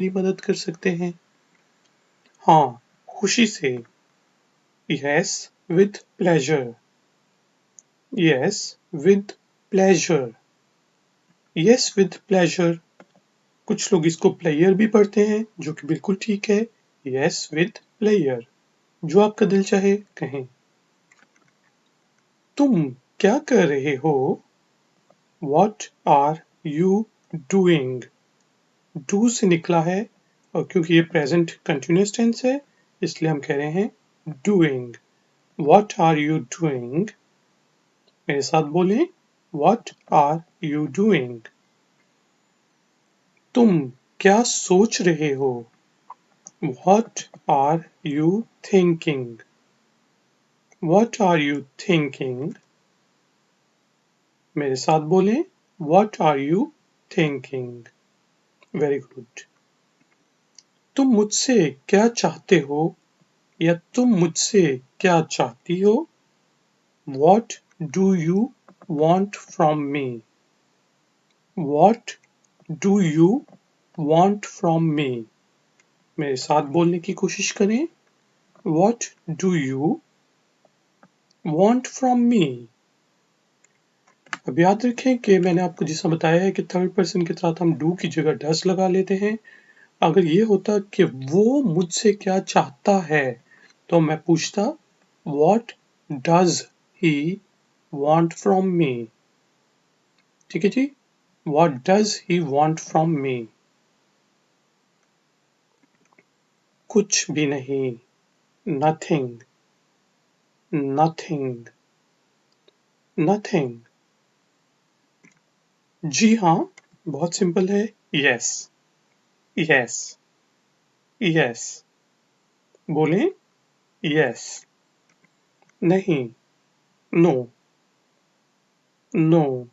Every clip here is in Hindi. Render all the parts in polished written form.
मेरी मदद कर सकते हैं? हाँ, खुशी से। Yes, with pleasure. Yes, with pleasure. Yes, with pleasure. कुछ लोग इसको प्लेयर भी पढ़ते हैं, जो कि बिल्कुल ठीक है। Yes, with player. जो आपका दिल चाहे कहें। तुम क्या कर रहे हो? What are you doing? Do से निकला है और क्योंकि ये प्रेजेंट कंटिन्यूअस टेंस है इसलिए हम कह रहे हैं doing. What are you doing? मेरे साथ बोलें What are you doing? तुम क्या सोच रहे हो? What are you thinking? What are you thinking? मेरे साथ बोलें What are you thinking? Very good. तुम मुझसे क्या चाहते हो या तुम मुझसे क्या चाहती हो? What do you want from me? What do you want from me? मेरे साथ बोलने की कोशिश करें What do you want from me? अब याद रखें कि मैंने आपको जैसा बताया है कि थर्ड पर्सन के साथ हम डू की जगह डस लगा लेते हैं। अगर ये होता कि वो मुझसे क्या चाहता है तो मैं पूछता What does he want from me? ठीक है जी? What does he want from me? कुछ भी नहीं। Nothing. Nothing. Nothing. जी हाँ, बहुत सिंपल है। Yes. Yes. Yes. बोलें Yes. नहीं No. No.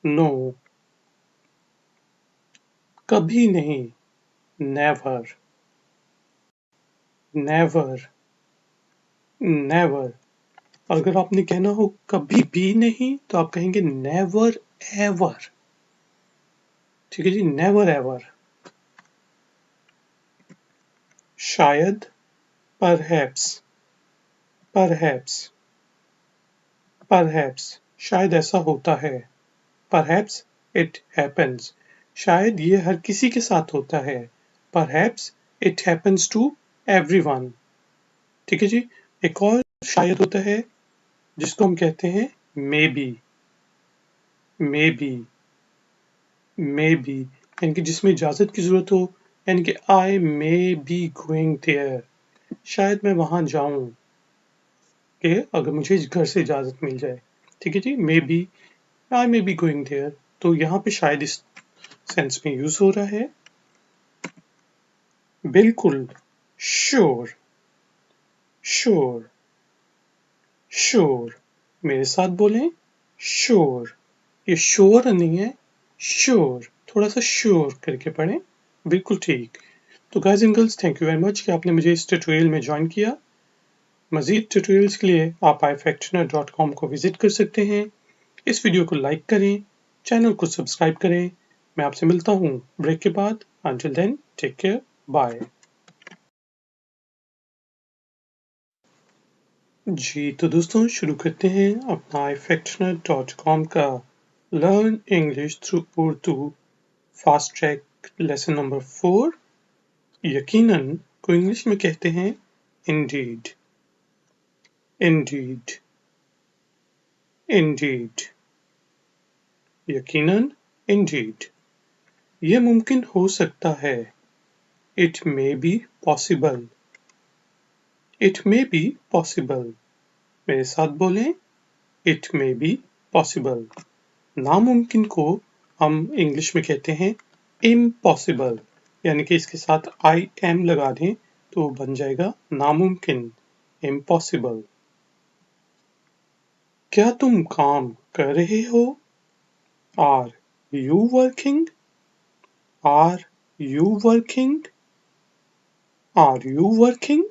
No. कभी नहीं Never. Never. Never. अगर आपने कहना हो कभी भी नहीं तो आप कहेंगे Never ever. ठीक है जी Never ever. शायद Perhaps. Perhaps. Perhaps. शायद ऐसा होता है Perhaps it happens. शायद ये हर किसी के साथ होता है Perhaps it happens to everyone. ठीक है जी एक और शायद होता है जिसको हम कहते हैं maybe. Maybe. Maybe. यानी कि जिसमें इजाजत की जरूरत हो यानी कि I may be going there. शायद मैं वहां जाऊं कि अगर मुझे घर से इजाजत मिल जाए ठीक है जी Maybe I may be going there. तो यहाँ पे शायद इस सेंस में यूज हो रहा है बिल्कुल Sure. Sure. Sure. मेरे साथ बोलें Sure. ये sure नहीं है Sure. थोड़ा सा sure करके पढ़ें बिल्कुल ठीक। तो guys and girls thank you very much कि आपने मुझे इस ट्यूटोरियल में ज्वाइन किया। मजीद ट्यूटोरियल्स के लिए आप ifactioner.com को विजिट कर सकते हैं। इस वीडियो को लाइक करें, चैनल को सब्सक्राइब करें। मैं आपसे मिलता हूँ ब्रेक के बाद। Until then, take care. Bye. जी तो दोस्तों शुरू करते हैं अपना ifactioner.com का learn English through Urdu fast track lesson number 4। यकीनन को इंग्लिश में कहते हैं indeed. Indeed. Indeed. यकीनन indeed. ये मुमकिन हो सकता है It may be possible. It may be possible. मेरे साथ बोलें It may be possible. नामुमकिन को हम इंग्लिश में कहते हैं impossible. यानी कि इसके साथ I am लगा दें तो बन जाएगा नामुमकिन impossible. क्या तुम काम कर रहे हो? Are you working? Are you working? Are you working?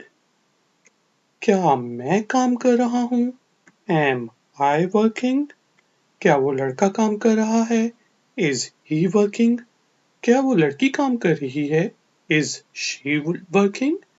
क्या मैं काम कर रहा हूँ? Am I working? क्या वो लड़का काम कर रहा है? Is he working? क्या वो लड़की काम कर रही है? Is she working?